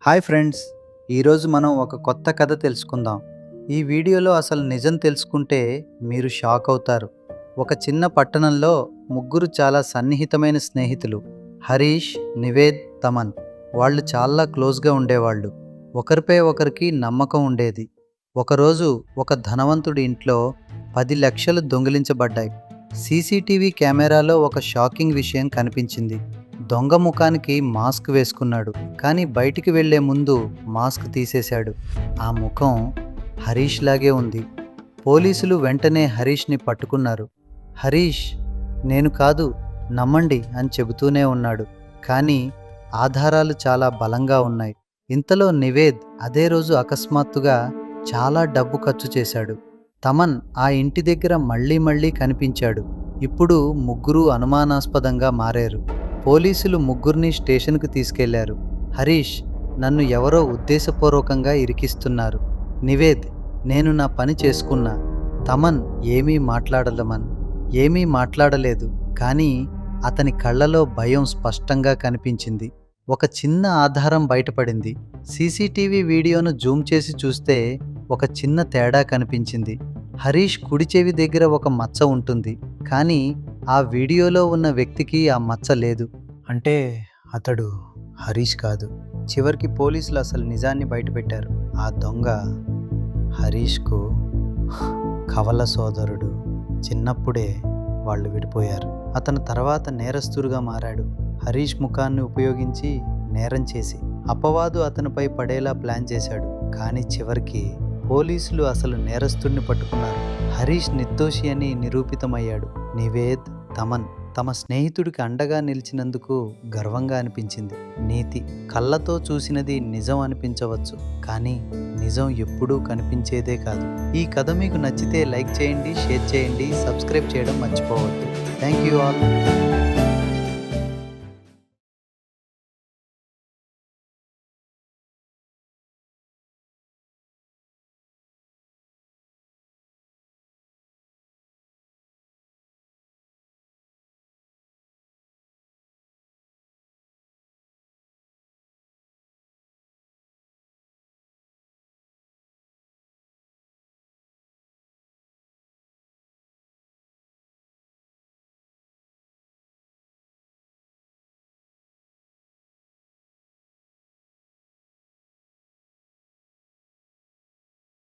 Hi friends, ఈరోజు మనం ఒక కొత్త కథ తెలుసుకుందాం. ఈ వీడియోలో అసలు నిజం తెలుసుకుంటే మీరు షాక్ అవుతారు. ఒక చిన్న పట్టణంలో ముగ్గురు చాలా సన్నిహితమైన స్నేహితులు, హరీష్, నివేద్, తమన్. వాళ్ళు చాలా క్లోజ్గా ఉండేవాళ్ళు. ఒకరిపై ఒకరికి నమ్మకం ఉండేది. ఒకరోజు ఒక ధనవంతుడి ఇంట్లో 10 లక్షలు దొంగిలించబడ్డాయి. సీసీటీవీ కెమెరాలో ఒక షాకింగ్ విషయం కనిపించింది. దొంగ ముఖానికి మాస్క్ వేసుకున్నాడు, కానీ బయటికి వెళ్లే ముందు మాస్క్ తీసేశాడు. ఆ ముఖం హరీష్ లాగే ఉంది. పోలీసులు వెంటనే హరీష్ని పట్టుకున్నారు. హరీష్, నేను కాదు, నమ్మండి అని చెబుతూనే ఉన్నాడు, కానీ ఆధారాలు చాలా బలంగా ఉన్నాయి. ఇంతలో నివేద్ అదే రోజు అకస్మాత్తుగా చాలా డబ్బు ఖర్చు చేశాడు. తమన్ ఆ ఇంటి దగ్గర మళ్ళీ కనిపించాడు. ఇప్పుడు ముగ్గురు అనుమానాస్పదంగా మారారు. పోలీసులు ముగ్గురిని స్టేషన్కు తీసుకెళ్లారు. హరీష్, నన్ను ఎవరో ఉద్దేశపూర్వకంగా ఇరికిస్తున్నారు. నివేద్, నేను నా పని చేసుకున్నా. తమన్ ఏమీ మాట్లాడలేదు, కానీ అతని కళ్ళలో భయం స్పష్టంగా కనిపించింది. ఒక చిన్న ఆధారం బయటపడింది. సీసీటీవీ వీడియోను జూమ్ చేసి చూస్తే ఒక చిన్న తేడా కనిపించింది. హరీష్ కుడి చెవి దగ్గర ఒక మచ్చ ఉంటుంది, కానీ ఆ వీడియోలో ఉన్న వ్యక్తికి ఆ మచ్చ లేదు. అంటే అతడు హరీష్ కాదు. చివరికి పోలీసులు అసలు నిజాన్ని బయటపెట్టారు. ఆ దొంగ హరీష్కు కవల సోదరుడు. చిన్నప్పుడే వాళ్ళు విడిపోయారు. అతను తర్వాత నేరస్తుడిగా మారాడు. హరీష్ ముఖాన్ని ఉపయోగించి నేరం చేసి అపవాదు అతనిపై పడేలా ప్లాన్ చేశాడు. కానీ చివరికి పోలీసులు అసలు నేరస్తుడిని పట్టుకున్నారు. హరీష్ నిర్దోషి అని నిరూపితమయ్యాడు. నివేద్, తమన్ తమ స్నేహితుడికి అండగా నిలిచినందుకు గర్వంగా అనిపించింది. నీతి కళ్ళతో చూసినది నిజం అనిపించవచ్చు, కానీ నిజం ఎప్పుడూ కనిపించేదే కాదు. ఈ కథ మీకు నచ్చితే లైక్ చేయండి, షేర్ చేయండి, సబ్స్క్రైబ్ చేయడం మర్చిపోవద్దు. Thank you all.